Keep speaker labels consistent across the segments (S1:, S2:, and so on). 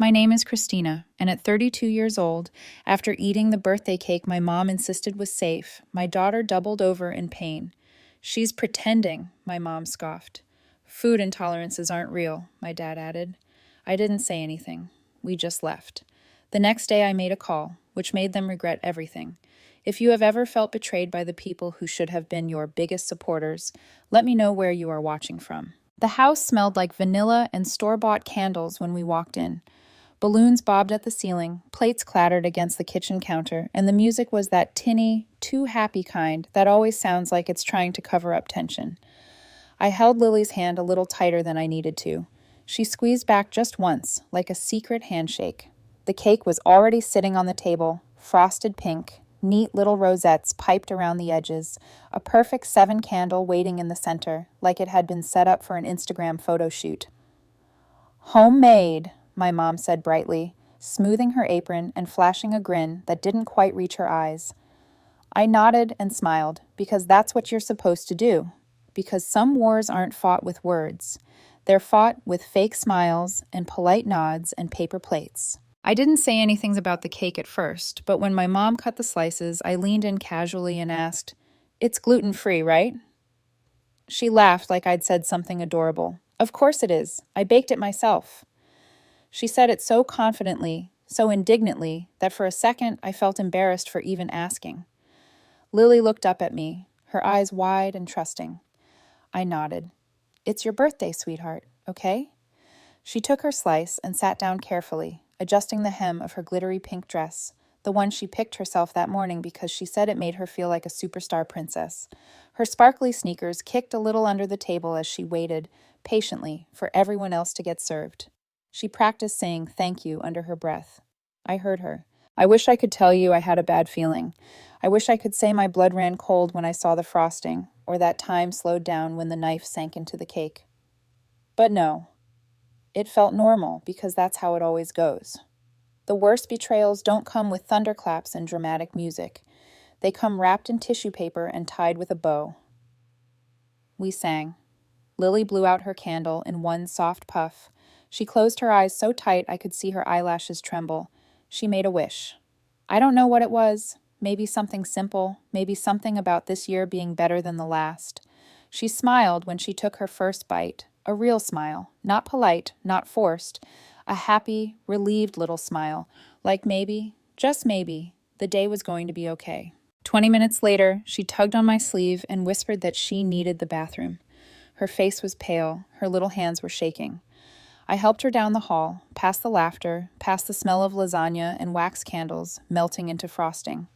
S1: My name is Christina, and at 32 years old, after eating the birthday cake my mom insisted was safe, my daughter doubled over in pain. She's pretending, my mom scoffed. Food intolerances aren't real, my dad added. I didn't say anything. We just left. The next day I made a call, which made them regret everything. If you have ever felt betrayed by the people who should have been your biggest supporters, let me know where you are watching from. The house smelled like vanilla and store-bought candles when we walked in. Balloons bobbed at the ceiling, plates clattered against the kitchen counter, and the music was that tinny, too happy kind that always sounds like it's trying to cover up tension. I held Lily's hand a little tighter than I needed to. She squeezed back just once, like a secret handshake. The cake was already sitting on the table, frosted pink, neat little rosettes piped around the edges, a perfect 7 candle waiting in the center, like it had been set up for an Instagram photo shoot. Homemade, my mom said brightly, smoothing her apron and flashing a grin that didn't quite reach her eyes. I nodded and smiled, because that's what you're supposed to do. Because some wars aren't fought with words. They're fought with fake smiles and polite nods and paper plates. I didn't say anything about the cake at first, but when my mom cut the slices, I leaned in casually and asked, "It's gluten-free, right?" She laughed like I'd said something adorable. "Of course it is. I baked it myself." She said it so confidently, so indignantly, that for a second I felt embarrassed for even asking. Lily looked up at me, her eyes wide and trusting. I nodded. "It's your birthday, sweetheart, okay?" She took her slice and sat down carefully, adjusting the hem of her glittery pink dress, the one she picked herself that morning because she said it made her feel like a superstar princess. Her sparkly sneakers kicked a little under the table as she waited, patiently, for everyone else to get served. She practiced saying thank you under her breath. I heard her. "I wish I could tell you I had a bad feeling. I wish I could say my blood ran cold when I saw the frosting, or that time slowed down when the knife sank into the cake. But no. It felt normal because that's how it always goes. The worst betrayals don't come with thunderclaps and dramatic music. They come wrapped in tissue paper and tied with a bow." We sang. Lily blew out her candle in one soft puff. She closed her eyes so tight I could see her eyelashes tremble. She made a wish. I don't know what it was. Maybe something simple, maybe something about this year being better than the last. She smiled when she took her first bite, a real smile, not polite, not forced, a happy, relieved little smile, like maybe, just maybe, the day was going to be okay. 20 minutes later, she tugged on my sleeve and whispered that she needed the bathroom. Her face was pale, her little hands were shaking. I helped her down the hall, past the laughter, past the smell of lasagna and wax candles melting into frosting.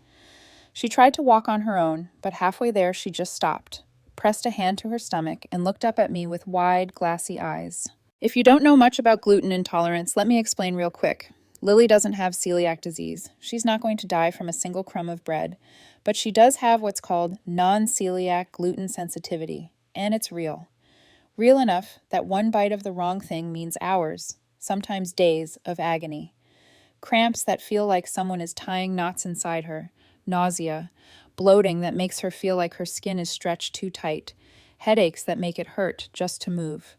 S1: She tried to walk on her own, but halfway there she just stopped, pressed a hand to her stomach, and looked up at me with wide, glassy eyes. If you don't know much about gluten intolerance, let me explain real quick. Lily doesn't have celiac disease. She's not going to die from a single crumb of bread, but she does have what's called non-celiac gluten sensitivity, and it's real. Real enough that one bite of the wrong thing means hours, sometimes days, of agony. Cramps that feel like someone is tying knots inside her, nausea, bloating that makes her feel like her skin is stretched too tight, headaches that make it hurt just to move.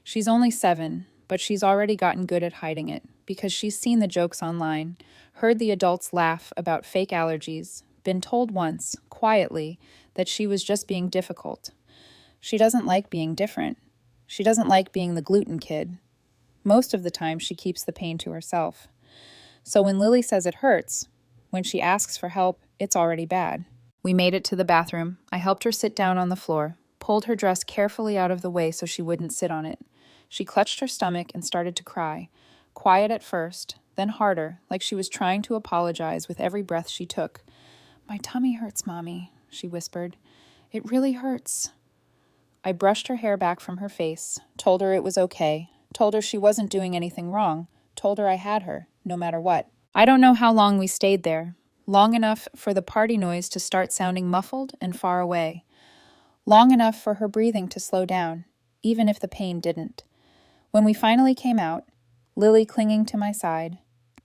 S1: She's only 7, but she's already gotten good at hiding it, because she's seen the jokes online, heard the adults laugh about fake allergies, been told once, quietly, that she was just being difficult. She doesn't like being different. She doesn't like being the gluten kid. Most of the time, she keeps the pain to herself. So when Lily says it hurts, when she asks for help, it's already bad. We made it to the bathroom. I helped her sit down on the floor, pulled her dress carefully out of the way so she wouldn't sit on it. She clutched her stomach and started to cry. Quiet at first, then harder, like she was trying to apologize with every breath she took. "My tummy hurts, Mommy," she whispered. "It really hurts." I brushed her hair back from her face, told her it was okay, told her she wasn't doing anything wrong, told her I had her, no matter what. I don't know how long we stayed there. Long enough for the party noise to start sounding muffled and far away. Long enough for her breathing to slow down, even if the pain didn't. When we finally came out, Lily clinging to my side,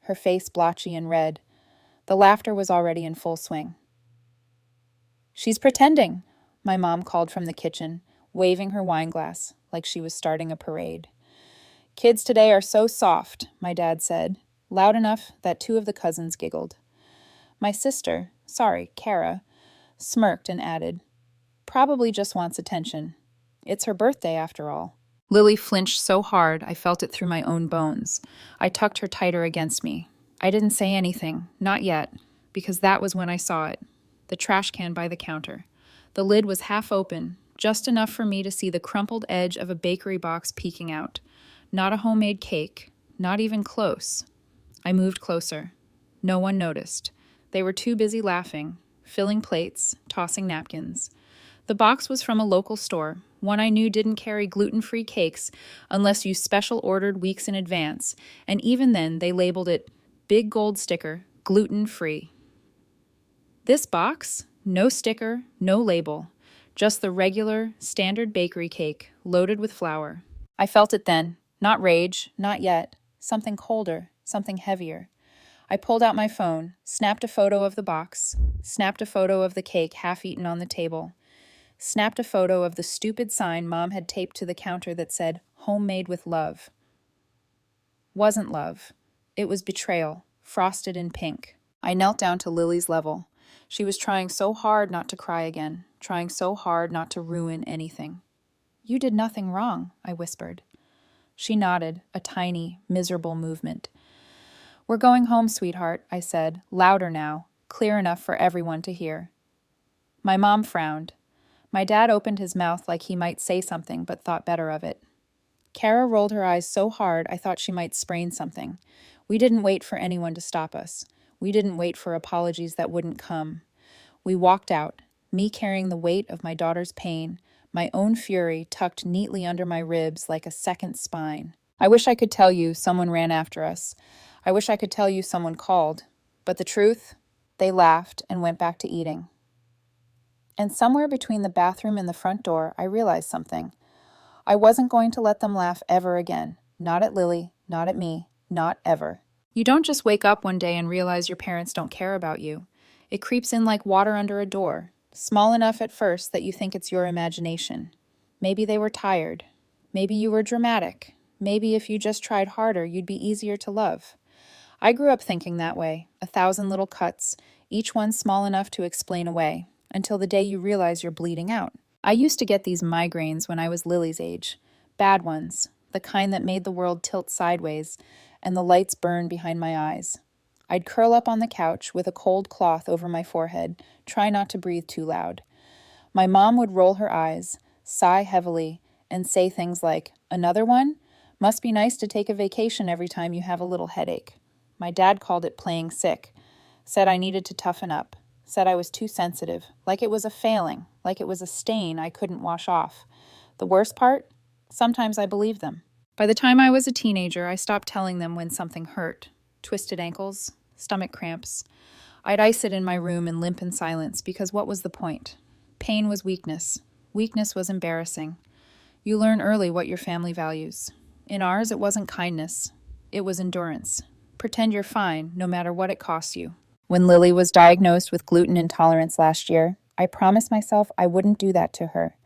S1: her face blotchy and red, the laughter was already in full swing. "She's pretending," my mom called from the kitchen, waving her wine glass like she was starting a parade. Kids today are so soft, my dad said, loud enough that two of the cousins giggled. My sister, sorry, Kara, smirked and added, probably just wants attention. It's her birthday, after all. Lily flinched so hard I felt it through my own bones. I tucked her tighter against me. I didn't say anything, not yet, because that was when I saw it. The trash can by the counter. The lid was half open, just enough for me to see the crumpled edge of a bakery box peeking out. Not a homemade cake, not even close. I moved closer. No one noticed. They were too busy laughing, filling plates, tossing napkins. The box was from a local store, one I knew didn't carry gluten-free cakes unless you special ordered weeks in advance, and even then they labeled it big gold sticker, gluten-free. This box? No sticker, no label. Just the regular, standard bakery cake, loaded with flour. I felt it then. Not rage, not yet. Something colder, something heavier. I pulled out my phone, snapped a photo of the box, snapped a photo of the cake half-eaten on the table, snapped a photo of the stupid sign Mom had taped to the counter that said, "Homemade with love." Wasn't love. It was betrayal, frosted in pink. I knelt down to Lily's level. She was trying so hard not to cry again, trying so hard not to ruin anything. "You did nothing wrong," I whispered. She nodded, a tiny, miserable movement. "We're going home, sweetheart," I said, louder now, clear enough for everyone to hear. My mom frowned. My dad opened his mouth like he might say something, but thought better of it. Kara rolled her eyes so hard I thought she might sprain something. We didn't wait for anyone to stop us. We didn't wait for apologies that wouldn't come. We walked out, me carrying the weight of my daughter's pain, my own fury tucked neatly under my ribs like a second spine. I wish I could tell you someone ran after us. I wish I could tell you someone called. But the truth? They laughed and went back to eating. And somewhere between the bathroom and the front door, I realized something. I wasn't going to let them laugh ever again. Not at Lily, not at me, not ever. You don't just wake up one day and realize your parents don't care about you. It creeps in like water under a door, small enough at first that you think it's your imagination. Maybe they were tired. Maybe you were dramatic. Maybe if you just tried harder, you'd be easier to love. I grew up thinking that way, 1,000 little cuts, each one small enough to explain away, until the day you realize you're bleeding out. I used to get these migraines when I was Lily's age. Bad ones, the kind that made the world tilt sideways and the lights burn behind my eyes. I'd curl up on the couch with a cold cloth over my forehead, try not to breathe too loud. My mom would roll her eyes, sigh heavily, and say things like, "Another one? Must be nice to take a vacation every time you have a little headache." My dad called it playing sick, said I needed to toughen up, said I was too sensitive, like it was a failing, like it was a stain I couldn't wash off. The worst part? Sometimes I believed them. By the time I was a teenager, I stopped telling them when something hurt. Twisted ankles, stomach cramps. I'd ice it in my room and limp in silence because what was the point? Pain was weakness. Weakness was embarrassing. You learn early what your family values. In ours, it wasn't kindness. It was endurance. Pretend you're fine, no matter what it costs you. When Lily was diagnosed with gluten intolerance last year, I promised myself I wouldn't do that to her.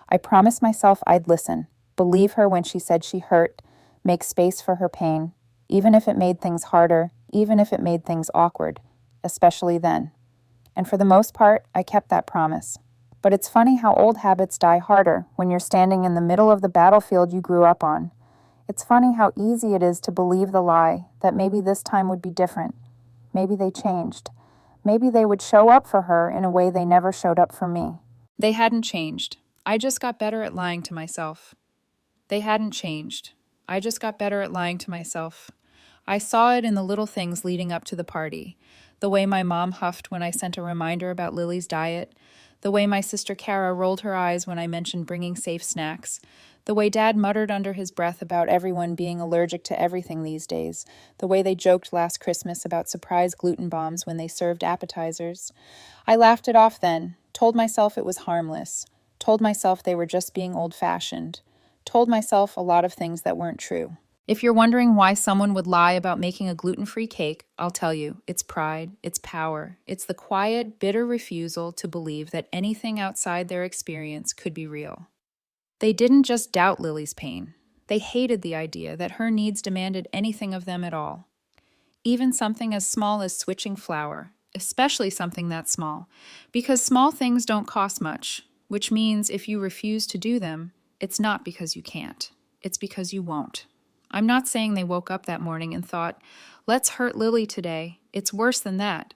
S1: I promised myself I'd listen, believe her when she said she hurt, make space for her pain, even if it made things harder, even if it made things awkward, especially then. And for the most part, I kept that promise. But it's funny how old habits die harder when you're standing in the middle of the battlefield you grew up on. It's funny how easy it is to believe the lie that maybe this time would be different. Maybe they changed. Maybe they would show up for her in a way they never showed up for me. They hadn't changed. I just got better at lying to myself. They hadn't changed. I just got better at lying to myself. I saw it in the little things leading up to the party. The way my mom huffed when I sent a reminder about Lily's diet. The way my sister Kara rolled her eyes when I mentioned bringing safe snacks. The way Dad muttered under his breath about everyone being allergic to everything these days. The way they joked last Christmas about surprise gluten bombs when they served appetizers. I laughed it off then, told myself it was harmless, told myself they were just being old-fashioned, told myself a lot of things that weren't true. If you're wondering why someone would lie about making a gluten-free cake, I'll tell you, it's pride, it's power, it's the quiet, bitter refusal to believe that anything outside their experience could be real. They didn't just doubt Lily's pain. They hated the idea that her needs demanded anything of them at all. Even something as small as switching flour, especially something that small, because small things don't cost much, which means if you refuse to do them, it's not because you can't. It's because you won't. I'm not saying they woke up that morning and thought, let's hurt Lily today. It's worse than that.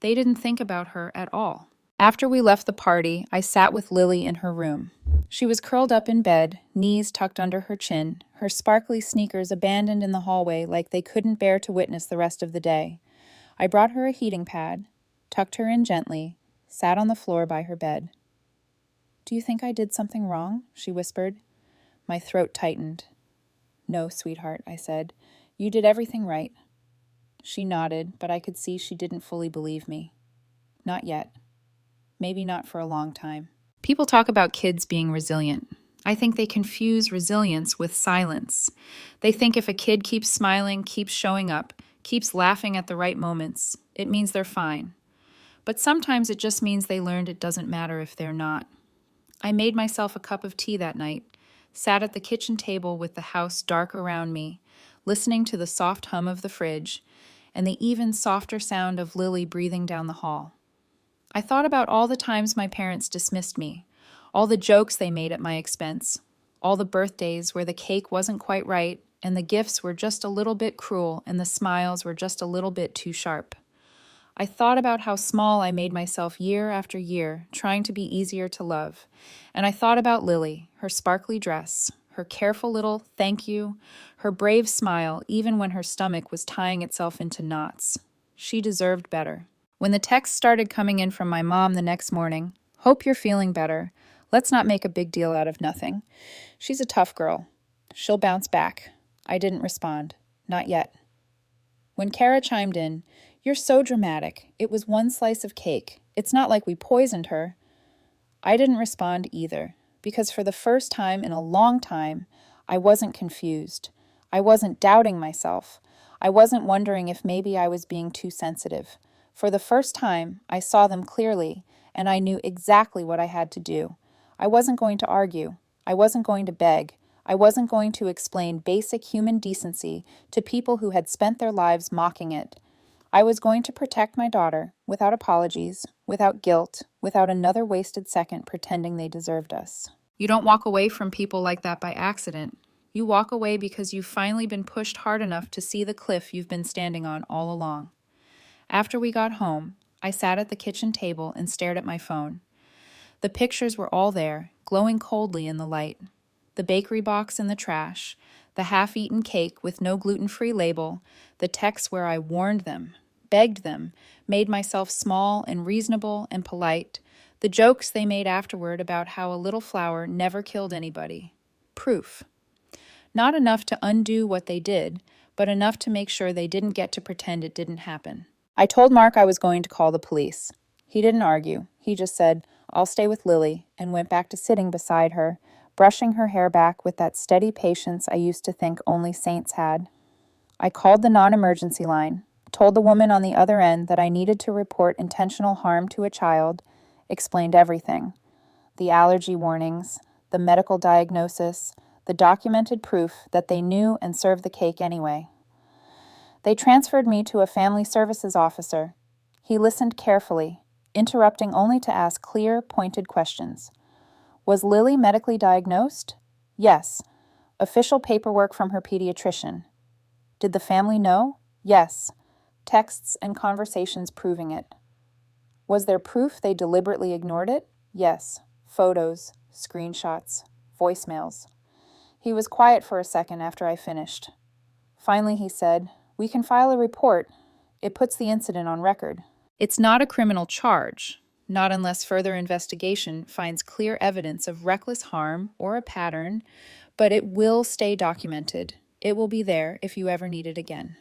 S1: They didn't think about her at all. After we left the party, I sat with Lily in her room. She was curled up in bed, knees tucked under her chin, her sparkly sneakers abandoned in the hallway like they couldn't bear to witness the rest of the day. I brought her a heating pad, tucked her in gently, sat on the floor by her bed. "Do you think I did something wrong?" she whispered. My throat tightened. "No, sweetheart," I said. "You did everything right." She nodded, but I could see she didn't fully believe me. Not yet. Maybe not for a long time. People talk about kids being resilient. I think they confuse resilience with silence. They think if a kid keeps smiling, keeps showing up, keeps laughing at the right moments, it means they're fine. But sometimes it just means they learned it doesn't matter if they're not. I made myself a cup of tea that night, sat at the kitchen table with the house dark around me, listening to the soft hum of the fridge and the even softer sound of Lily breathing down the hall. I thought about all the times my parents dismissed me, all the jokes they made at my expense, all the birthdays where the cake wasn't quite right and the gifts were just a little bit cruel and the smiles were just a little bit too sharp. I thought about how small I made myself year after year, trying to be easier to love. And I thought about Lily, her sparkly dress, her careful little thank you, her brave smile even when her stomach was tying itself into knots. She deserved better. When the texts started coming in from my mom the next morning, "Hope you're feeling better. Let's not make a big deal out of nothing. She's a tough girl. She'll bounce back." I didn't respond. Not yet. When Kara chimed in, "You're so dramatic. It was one slice of cake. It's not like we poisoned her." I didn't respond either, because for the first time in a long time, I wasn't confused. I wasn't doubting myself. I wasn't wondering if maybe I was being too sensitive. For the first time, I saw them clearly, and I knew exactly what I had to do. I wasn't going to argue. I wasn't going to beg. I wasn't going to explain basic human decency to people who had spent their lives mocking it. I was going to protect my daughter, without apologies, without guilt, without another wasted second pretending they deserved us. You don't walk away from people like that by accident. You walk away because you've finally been pushed hard enough to see the cliff you've been standing on all along. After we got home, I sat at the kitchen table and stared at my phone. The pictures were all there, glowing coldly in the light. The bakery box in the trash, the half-eaten cake with no gluten-free label, the texts where I warned them, begged them, made myself small and reasonable and polite, the jokes they made afterward about how a little flour never killed anybody. Proof. Not enough to undo what they did, but enough to make sure they didn't get to pretend it didn't happen. I told Mark I was going to call the police. He didn't argue. He just said, "I'll stay with Lily," and went back to sitting beside her, brushing her hair back with that steady patience I used to think only saints had. I called the non-emergency line, told the woman on the other end that I needed to report intentional harm to a child, explained everything. The allergy warnings, the medical diagnosis, the documented proof that they knew and served the cake anyway. They transferred me to a family services officer. He listened carefully, interrupting only to ask clear, pointed questions. Was Lily medically diagnosed? Yes. Official paperwork from her pediatrician. Did the family know? Yes. Texts and conversations proving it. Was there proof they deliberately ignored it? Yes. Photos, screenshots, voicemails. He was quiet for a second after I finished. Finally, he said, "We can file a report. It puts the incident on record." It's not a criminal charge, not unless further investigation finds clear evidence of reckless harm or a pattern, but it will stay documented. It will be there if you ever need it again.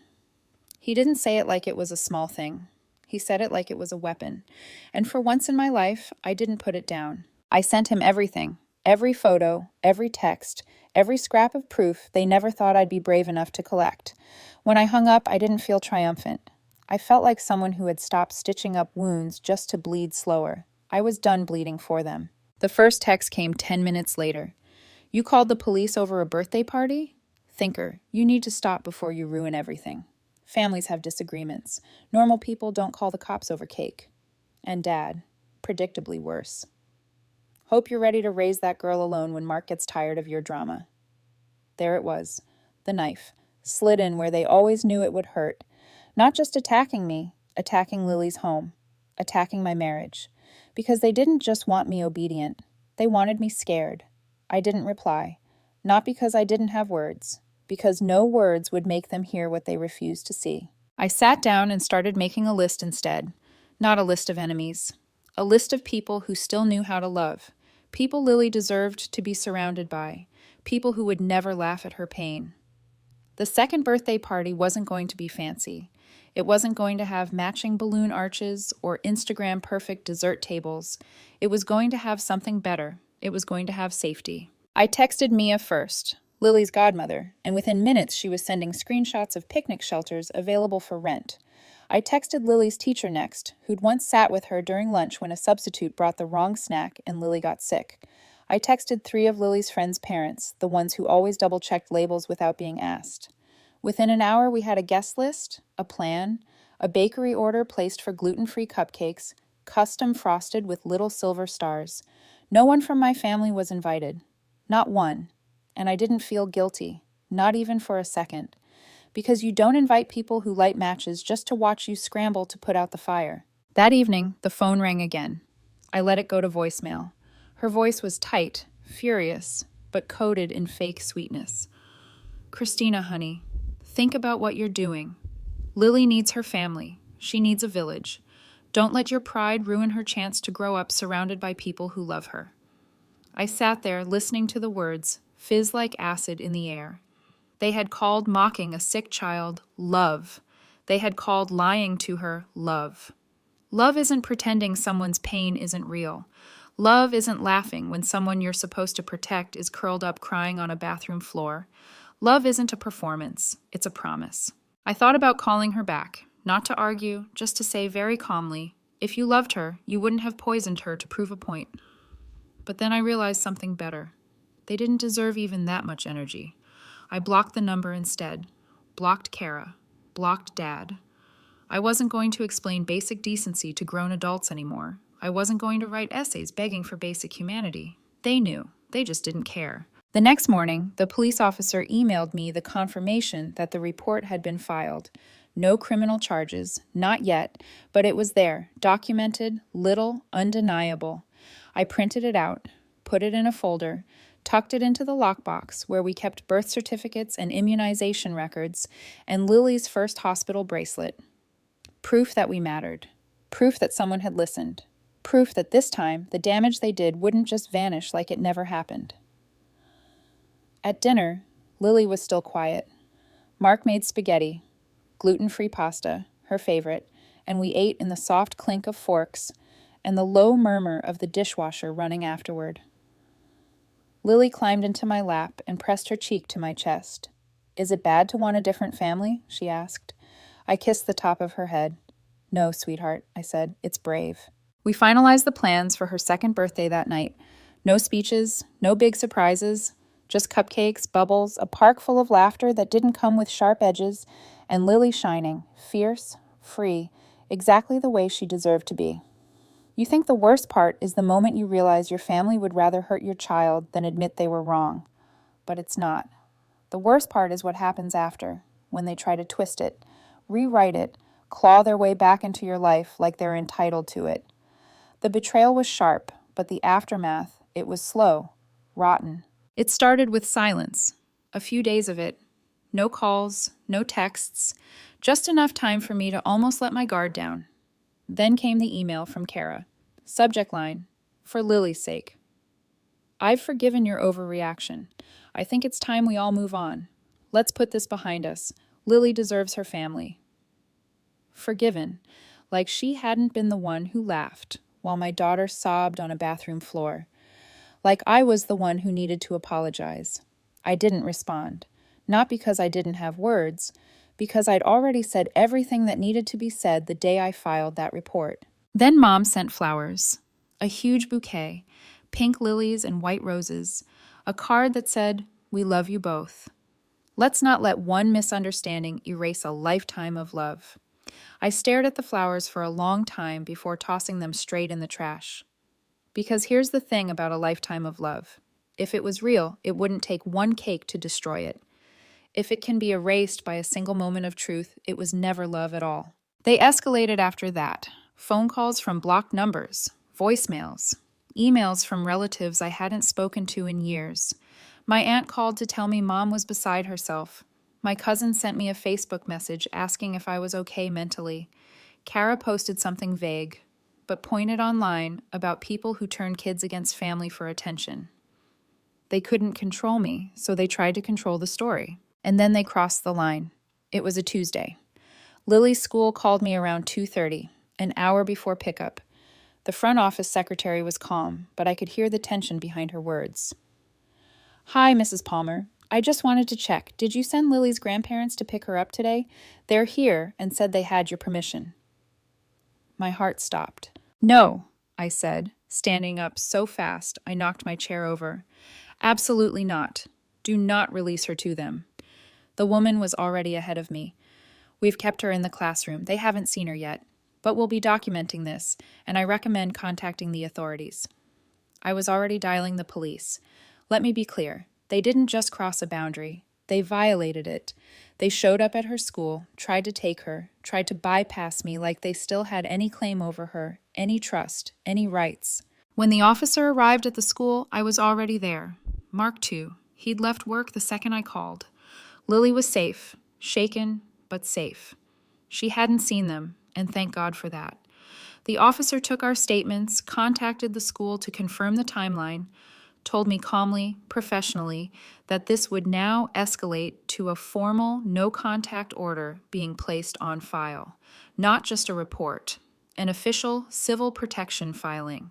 S1: He didn't say it like it was a small thing. He said it like it was a weapon. And for once in my life, I didn't put it down. I sent him everything, every photo, every text, every scrap of proof they never thought I'd be brave enough to collect. When I hung up, I didn't feel triumphant. I felt like someone who had stopped stitching up wounds just to bleed slower. I was done bleeding for them. The first text came 10 minutes later. You called the police over a birthday party? Thinker, you need to stop before you ruin everything. Families have disagreements. Normal people don't call the cops over cake. And Dad, predictably worse. Hope you're ready to raise that girl alone when Mark gets tired of your drama. There it was, the knife, slid in where they always knew it would hurt. Not just attacking me, attacking Lily's home, attacking my marriage. Because they didn't just want me obedient. They wanted me scared. I didn't reply. Not because I didn't have words, because no words would make them hear what they refused to see. I sat down and started making a list instead. Not a list of enemies. A list of people who still knew how to love. People Lily deserved to be surrounded by. People who would never laugh at her pain. The second birthday party wasn't going to be fancy. It wasn't going to have matching balloon arches or Instagram-perfect dessert tables. It was going to have something better. It was going to have safety. I texted Mia first, Lily's godmother, and within minutes she was sending screenshots of picnic shelters available for rent. I texted Lily's teacher next, who'd once sat with her during lunch when a substitute brought the wrong snack and Lily got sick. I texted 3 of Lily's friends' parents, the ones who always double-checked labels without being asked. Within an hour, we had a guest list, a plan, a bakery order placed for gluten-free cupcakes, custom frosted with little silver stars. No one from my family was invited. Not one. And I didn't feel guilty, not even for a second. Because you don't invite people who light matches just to watch you scramble to put out the fire. That evening, the phone rang again. I let it go to voicemail. Her voice was tight, furious, but coated in fake sweetness. Christina, honey, think about what you're doing. Lily needs her family. She needs a village. Don't let your pride ruin her chance to grow up surrounded by people who love her. I sat there listening to the words, fizz like acid in the air. They had called mocking a sick child love. They had called lying to her love. Love isn't pretending someone's pain isn't real. Love isn't laughing when someone you're supposed to protect is curled up crying on a bathroom floor. Love isn't a performance, it's a promise. I thought about calling her back, not to argue, just to say very calmly, if you loved her, you wouldn't have poisoned her to prove a point. But then I realized something better. They didn't deserve even that much energy. I blocked the number instead. Blocked Kara. Blocked Dad. I wasn't going to explain basic decency to grown adults anymore. I wasn't going to write essays begging for basic humanity. They knew. They just didn't care. The next morning, the police officer emailed me the confirmation that the report had been filed. No criminal charges, not yet, but it was there, documented, little, undeniable. I printed it out, put it in a folder, tucked it into the lockbox where we kept birth certificates and immunization records, and Lily's first hospital bracelet. Proof that we mattered. Proof that someone had listened. Proof that this time, the damage they did wouldn't just vanish like it never happened. At dinner, Lily was still quiet. Mark made spaghetti, gluten-free pasta, her favorite, and we ate in the soft clink of forks and the low murmur of the dishwasher running afterward. Lily climbed into my lap and pressed her cheek to my chest. "Is it bad to want a different family?" she asked. I kissed the top of her head. "No, sweetheart," I said. "It's brave." We finalized the plans for her second birthday that night. No speeches, no big surprises, just cupcakes, bubbles, a park full of laughter that didn't come with sharp edges, and Lily shining, fierce, free, exactly the way she deserved to be. You think the worst part is the moment you realize your family would rather hurt your child than admit they were wrong. But it's not. The worst part is what happens after, when they try to twist it, rewrite it, claw their way back into your life like they're entitled to it. The betrayal was sharp, but the aftermath, it was slow, rotten. It started with silence, a few days of it. No calls, no texts, just enough time for me to almost let my guard down. Then came the email from Kara. Subject line, "For Lily's sake. I've forgiven your overreaction. I think it's time we all move on. Let's put this behind us. Lily deserves her family." Forgiven, like she hadn't been the one who laughed while my daughter sobbed on a bathroom floor. Like I was the one who needed to apologize. I didn't respond. Not because I didn't have words, because I'd already said everything that needed to be said the day I filed that report. Then Mom sent flowers. A huge bouquet, pink lilies and white roses, A card that said, "We love you both." Let's not let one misunderstanding erase a lifetime of love. I stared at the flowers for a long time before tossing them straight in the trash. Because here's the thing about a lifetime of love. If it was real, it wouldn't take one cake to destroy it. If it can be erased by a single moment of truth, it was never love at all. They escalated after that. Phone calls from blocked numbers, voicemails, emails from relatives I hadn't spoken to in years. My aunt called to tell me Mom was beside herself. My cousin sent me a Facebook message asking if I was okay mentally. Kara posted something vague, but pointed online about people who turn kids against family for attention. They couldn't control me, so they tried to control the story. And then they crossed the line. It was a Tuesday. Lily's school called me around 2:30, an hour before pickup. The front office secretary was calm, but I could hear the tension behind her words. "Hi, Mrs. Palmer. I just wanted to check. Did you send Lily's grandparents to pick her up today? They're here and said they had your permission." My heart stopped. "No," I said, standing up so fast I knocked my chair over. "Absolutely not. Do not release her to them." The woman was already ahead of me. "We've kept her in the classroom. They haven't seen her yet. But we'll be documenting this, and I recommend contacting the authorities." I was already dialing the police. Let me be clear. They didn't just cross a boundary. They violated it. They showed up at her school, tried to take her, tried to bypass me like they still had any claim over her, any trust, any rights. When the officer arrived at the school, I was already there. Mark, too. He'd left work the second I called. Lily was safe, shaken, but safe. She hadn't seen them, and thank God for that. The officer took our statements, contacted the school to confirm the timeline, told me calmly, professionally, that this would now escalate to a formal no-contact order being placed on file. Not just a report, an official civil protection filing.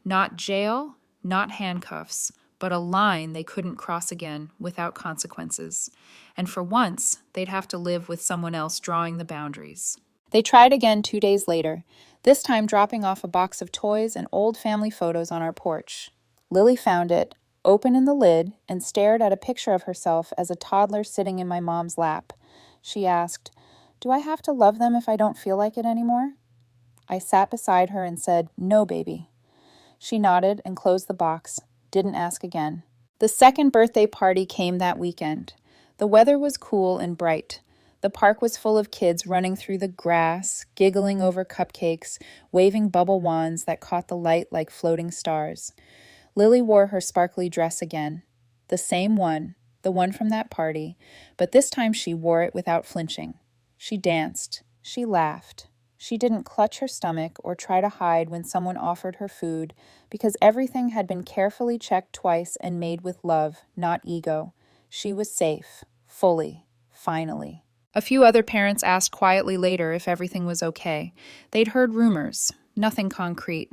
S1: Not jail, not handcuffs, but a line they couldn't cross again without consequences. And for once, they'd have to live with someone else drawing the boundaries. They tried again 2 days later, this time dropping off a box of toys and old family photos on our porch. Lily found it, opened in the lid, and stared at a picture of herself as a toddler sitting in my mom's lap. She asked, "Do I have to love them if I don't feel like it anymore?" I sat beside her and said, "No, baby." She nodded and closed the box, didn't ask again. The second birthday party came that weekend. The weather was cool and bright. The park was full of kids running through the grass, giggling over cupcakes, waving bubble wands that caught the light like floating stars. Lily wore her sparkly dress again. The same one, the one from that party, but this time she wore it without flinching. She danced. She laughed. She didn't clutch her stomach or try to hide when someone offered her food, because everything had been carefully checked twice and made with love, not ego. She was safe, fully, finally. A few other parents asked quietly later if everything was okay. They'd heard rumors, nothing concrete.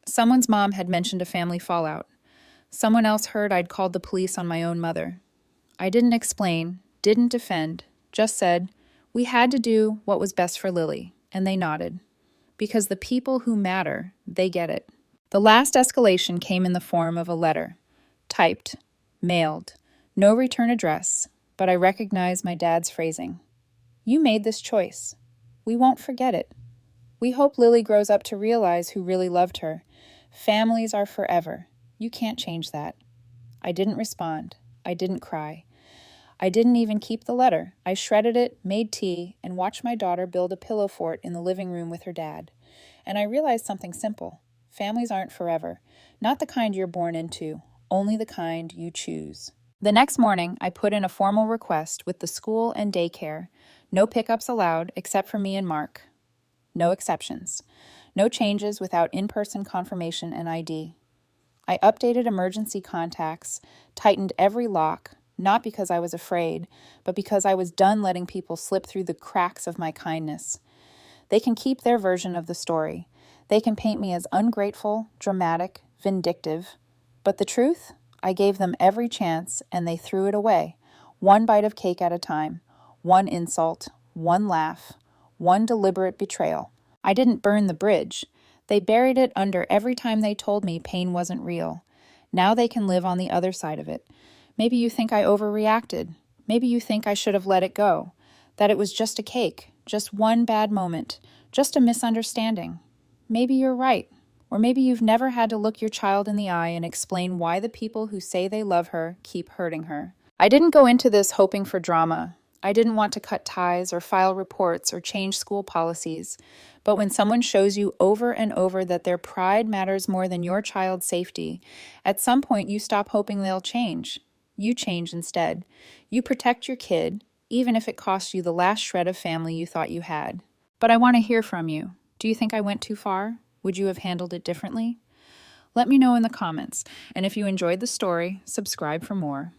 S1: Someone's mom had mentioned a family fallout. Someone else heard I'd called the police on my own mother. I didn't explain, didn't defend, just said, we had to do what was best for Lily, and they nodded. Because the people who matter, they get it. The last escalation came in the form of a letter. Typed, mailed, no return address, but I recognized my dad's phrasing. You made this choice. We won't forget it. We hope Lily grows up to realize who really loved her. Families are forever. You can't change that. I didn't respond. I didn't cry. I didn't even keep the letter. I shredded it, made tea, and watched my daughter build a pillow fort in the living room with her dad. And I realized something simple. Families aren't forever. Not the kind you're born into, only the kind you choose. The next morning, I put in a formal request with the school and daycare. No pickups allowed except for me and Mark. No exceptions. No changes without in-person confirmation and ID. I updated emergency contacts, tightened every lock, not because I was afraid, but because I was done letting people slip through the cracks of my kindness. They can keep their version of the story. They can paint me as ungrateful, dramatic, vindictive. But the truth? I gave them every chance, and they threw it away, one bite of cake at a time, one insult, one laugh, one deliberate betrayal. I didn't burn the bridge. They buried it under every time they told me pain wasn't real. Now they can live on the other side of it. Maybe you think I overreacted. Maybe you think I should have let it go. That it was just a cake, just one bad moment, just a misunderstanding. Maybe you're right. Or maybe you've never had to look your child in the eye and explain why the people who say they love her keep hurting her. I didn't go into this hoping for drama. I didn't want to cut ties or file reports or change school policies. But when someone shows you over and over that their pride matters more than your child's safety, at some point you stop hoping they'll change. You change instead. You protect your kid, even if it costs you the last shred of family you thought you had. But I want to hear from you. Do you think I went too far? Would you have handled it differently? Let me know in the comments, and if you enjoyed the story, subscribe for more.